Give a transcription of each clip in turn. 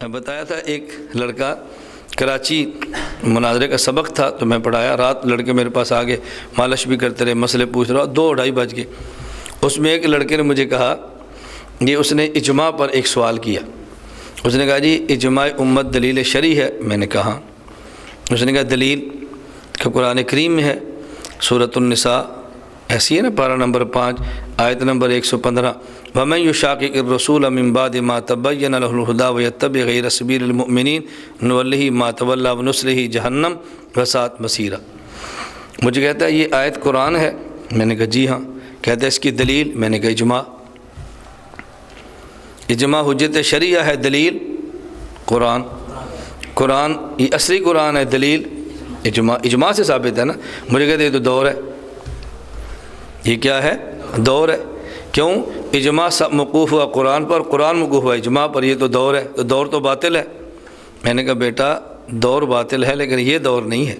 بتایا تھا ایک لڑکا کراچی مناظرے کا سبق تھا تو میں پڑھایا، رات لڑکے میرے پاس آ گئے، مالش بھی کرتے رہے، مسئلے پوچھ رہا، 2-2:30 بج گئے۔ اس میں ایک لڑکے نے مجھے کہا، یہ اس نے اجماع پر ایک سوال کیا۔ اس نے کہا جی اجماع امت دلیل شرعی ہے؟ میں نے کہا ہاں۔ اس نے کہا دلیل کہ قرآن کریم میں ہے، سورۃ النساء ایسی ہے نا، پارہ نمبر 5 آیت نمبر 115، وَمَن يُشَاقِقِ الرَّسُولَ مِن بَعْدِ مَا تَبَيَّنَ لَهُ الْهُدَىٰ وَيَتَّبِعْ غَيْرَ سَبِيلِ الْمُؤْمِنِينَ نُوَلِّهِ مَا تَوَلَّىٰ وَنُصْلِهِ جَهَنَّمَ وَسَاءَتْ مَصِيرًا۔ مجھے کہتا ہے یہ آیت قرآن ہے؟ میں نے کہا جی ہاں۔ کہتا ہے اس کی دلیل؟ میں نے کہا اجماع۔ اجماع حجت شرعیہ ہے، دلیل قرآن۔ قرآن یہ اصلی قرآن ہے، دلیل اجماع۔ اجماع سے ثابت ہے نا۔ مجھے کہتے ہیں یہ تو دور ہے، یہ کیا ہے؟ دور ہے۔ کیوں؟ اجماع موقوف ہوا قرآن پر، قرآن موقوف ہوا اجماع پر، یہ تو دور ہے، تو دور تو باطل ہے۔ میں نے کہا بیٹا دور باطل ہے لیکن یہ دور نہیں ہے۔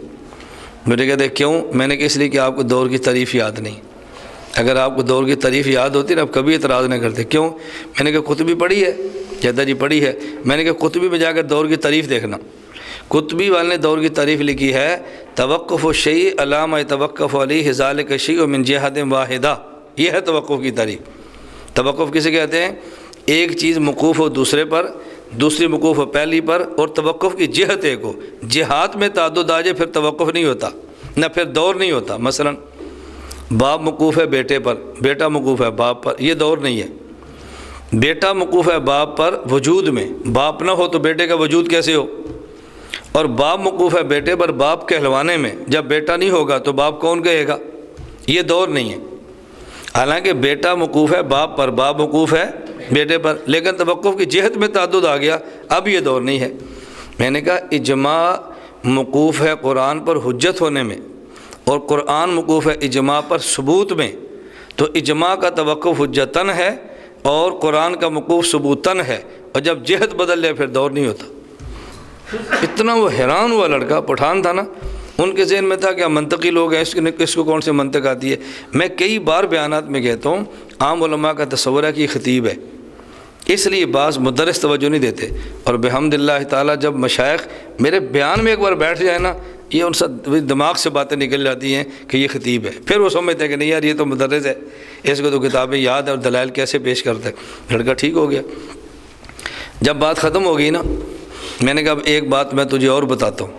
مجھے کہتے ہیں کیوں؟ میں نے کہا اس لیے کہ آپ کو دور کی تعریف یاد نہیں۔ اگر آپ کو دور کی تعریف یاد ہوتی نا، آپ کبھی اعتراض نہ کرتے۔ کیوں؟ میں نے کہا قطبی پڑھی ہے؟ کہتا جی پڑھی ہے۔ میں نے کہا قطبی میں جا کر دور کی تعریف دیکھنا۔ قطبی والے نے دور کی تعریف لکھی ہے، توقف الشیء علی ما یتوقف علیہ ذلک الشیء من جہۃ واحدہ۔ یہ ہے توقف کی تعریف۔ توقف کسے کہتے ہیں؟ ایک چیز موقوف ہو دوسرے پر، دوسری موقوف ہو پہلی پر، اور توقف کی جہت ایک ہو۔ جہات میں تعدد آ جائے پھر توقف نہیں ہوتا، نہ پھر دور نہیں ہوتا۔ مثلا باپ موقوف ہے بیٹے پر، بیٹا موقوف ہے باپ پر، یہ دور نہیں ہے۔ بیٹا موقوف ہے باپ پر وجود میں، باپ نہ ہو تو بیٹے کا وجود کیسے ہو؟ اور باپ موقوف ہے بیٹے پر باپ کہلوانے میں، جب بیٹا نہیں ہوگا تو باپ کون کہے گا؟ یہ دور نہیں ہے۔ حالانکہ بیٹا موقوف ہے باپ پر، باپ موقوف ہے بیٹے پر، لیکن توقف کی جہت میں تعدد آ گیا، اب یہ دور نہیں ہے۔ میں نے کہا اجماع موقوف ہے قرآن پر حجت ہونے میں، اور قرآن موقوف ہے اجماع پر ثبوت میں، تو اجماع کا توقف حجتاً ہے اور قرآن کا موقوف ثبوتاً ہے، اور جب جہت بدل جائے پھر دور نہیں ہوتا۔ اتنا وہ حیران ہوا لڑکا، پٹھان تھا نا، ان کے ذہن میں تھا کہ منطقی لوگ ہیں، اس کو کون سے منطق آتی ہے۔ میں کئی بار بیانات میں کہتا ہوں، عام علماء کا تصور ہے کہ یہ خطیب ہے، اس لیے بعض مدرس توجہ نہیں دیتے، اور بحمد اللہ تعالیٰ جب مشائخ میرے بیان میں ایک بار بیٹھ جائے نا، یہ ان سے دماغ سے باتیں نکل جاتی ہیں کہ یہ خطیب ہے، پھر وہ سمجھتے ہیں کہ نہیں یار یہ تو مدرس ہے، اس کو تو کتابیں یاد ہے اور دلائل کیسے پیش کرتا ہے۔ لڑکا ٹھیک ہو گیا۔ جب بات ختم ہو گئی نا، میں نے کہا اب ایک بات میں تجھے اور بتاتا ہوں۔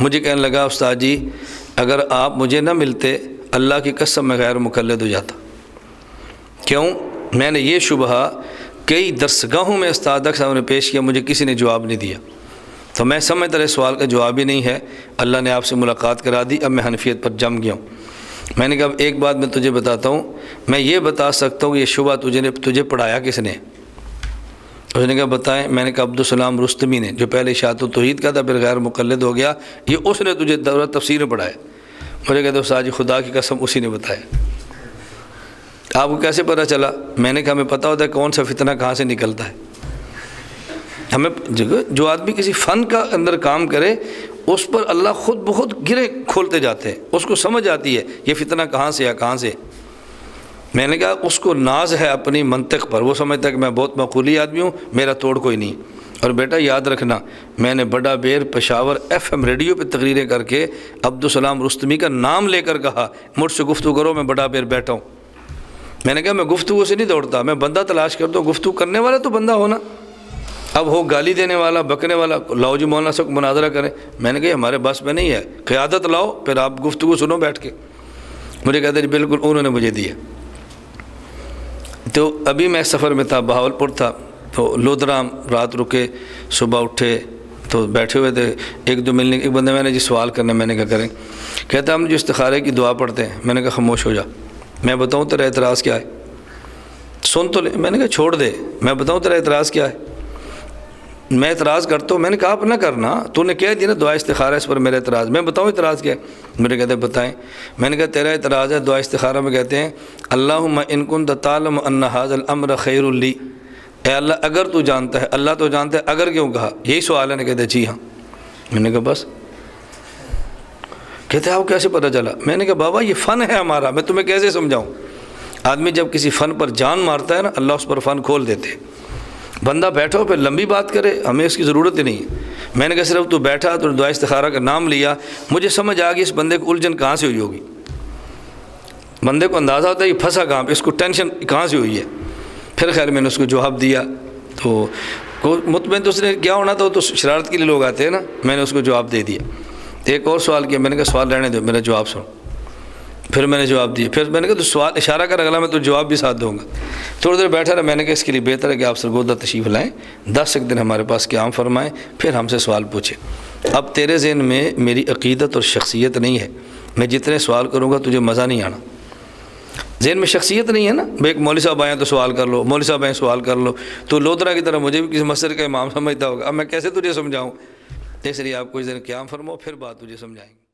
مجھے کہنے لگا استاد جی اگر آپ مجھے نہ ملتے اللہ کی قسم میں غیر مقلد ہو جاتا۔ کیوں؟ میں نے یہ شبہ کئی درسگاہوں میں استاد کے سامنے پیش کیا، مجھے کسی نے جواب نہیں دیا، تو میں سمجھتا رہا سوال کا جواب ہی نہیں ہے، اللہ نے آپ سے ملاقات کرا دی، اب میں حنفیت پر جم گیا ہوں۔ میں نے کہا اب ایک بات میں تجھے بتاتا ہوں، میں یہ بتا سکتا ہوں کہ یہ شبہ تجھے پڑھایا کس نے؟ اس نے کہا بتائیں۔ میں نے کہا عبدالسلام رستمی نے، جو پہلے اشاعت التوحید کا تھا پھر غیر مقلد ہو گیا، یہ اس نے تجھے دورہ تفسیر میں پڑھایا۔ مجھے کہتے استاد جی خدا کی قسم اسی نے بتایا۔ آپ کو کیسے پتہ چلا؟ میں نے کہا ہمیں پتہ ہوتا ہے کون سا فتنہ کہاں سے نکلتا ہے۔ ہمیں جو آدمی کسی فن کا اندر کام کرے اس پر اللہ خود بخود گرے کھولتے جاتے ہیں، اس کو سمجھ آتی ہے یہ فتنہ کہاں سے ہے کہاں سے۔ میں نے کہا اس کو ناز ہے اپنی منطق پر، وہ سمجھتا ہے کہ میں بہت معقولی آدمی ہوں، میرا توڑ کوئی نہیں۔ اور بیٹا یاد رکھنا، میں نے بڑا بیر پشاور FM ریڈیو پہ تقریریں کر کے عبدالسلام رستمی کا نام لے کر کہا مجھ سے گفتگو کرو، میں بڑا بیر بیٹھا ہوں۔ میں نے کہا میں گفتگو سے نہیں دوڑتا، میں بندہ تلاش کرتا ہوں، گفتگو کرنے والا تو بندہ ہونا۔ اب ہو گالی دینے والا بکنے والا، لاؤ جی مولانا صاحب مناظرہ کریں۔ میں نے کہا ہمارے بس میں نہیں ہے، قیادت لاؤ پھر آپ گفتگو سنو بیٹھ کے۔ مجھے کہتے جی بالکل، انہوں نے مجھے دیا۔ تو ابھی میں سفر میں تھا، بہاولپور تھا، تو لودرام رات رکے، صبح اٹھے تو بیٹھے ہوئے تھے، ایک دو ملنے ایک بندے میں نے جی سوال کرنا، میں نے کہا کریں۔ کہتا ہم جو استخارے کی دعا پڑھتے ہیں۔ میں نے کہا خاموش ہو جا، میں بتاؤں تیرا اعتراض کیا ہے، سن تو لے۔ میں نے کہا چھوڑ دے، میں بتاؤں تیرا اعتراض کیا ہے۔ میں اعتراض کرتا ہوں، میں نے کہا آپ نہ کرنا، تو نے کہہ دیا نا دعا استخارہ، اس پر میرا اعتراض، میں بتاؤں اعتراض کیا ہے۔ میرے کہتے ہیں بتائیں۔ میں نے کہا تیرا اعتراض ہے دعا استخارہ میں کہتے ہیں اللہم ان کنت تعلم ان ھذا الامر خیر لی، اے اللہ اگر تو جانتا ہے، اللہ تو جانتا ہے، اگر کیوں کہا، یہی سوال ہے نا؟ کہتے جی ہاں۔ میں نے کہا بس۔ کہتے ہیں آپ کیسے پتہ چلا؟ میں نے کہا بابا یہ فن ہے ہمارا، میں تمہیں کیسے سمجھاؤں۔ آدمی جب کسی فن پر جان مارتا ہے نا، اللہ اس پر فن کھول دیتے۔ بندہ بیٹھا ہو پھر لمبی بات کرے، ہمیں اس کی ضرورت ہی نہیں ہے۔ میں نے کہا صرف تو بیٹھا تو دعا استخارہ کا نام لیا، مجھے سمجھ آ گئی اس بندے کو الجھن کہاں سے ہوئی ہوگی۔ بندے کو اندازہ ہوتا ہے یہ پھنسا کہاں پہ، اس کو ٹینشن کہاں سے ہوئی ہے۔ پھر خیر میں نے اس کو جواب دیا، تو مطمئن تو اس نے کیا ہونا تھا، تو شرارت کے لیے لوگ آتے ہیں نا، میں نے اس کو جواب دے دیا۔ ایک اور سوال کیا، میں نے کہا سوال رہنے دو، میرا جواب سنو۔ پھر میں نے جواب دیا، پھر میں نے کہا تو سوال اشارہ کر اگلا میں تو جواب بھی ساتھ دوں گا۔ تھوڑی دیر بیٹھا رہا، میں نے کہا اس کے لیے بہتر ہے کہ آپ سرگودہ تشریف لائیں، 10 ایک دن ہمارے پاس قیام فرمائیں، پھر ہم سے سوال پوچھیں۔ اب تیرے ذہن میں میری عقیدت اور شخصیت نہیں ہے، میں جتنے سوال کروں گا تجھے مزہ نہیں آنا۔ ذہن میں شخصیت نہیں ہے نا، بھائی ایک مولوی صاحب آئے تو سوال کر لو، مولوی صاحب آئے سوال کر لو، تو لودرا کی طرح مجھے بھی کسی مسجد کا امام سمجھتا ہوگا، اب میں کیسے تجھے سمجھاؤں؟ اس لیے آپ کچھ دن قیام فرماؤ، پھر بات تجھے سمجھائیں گے۔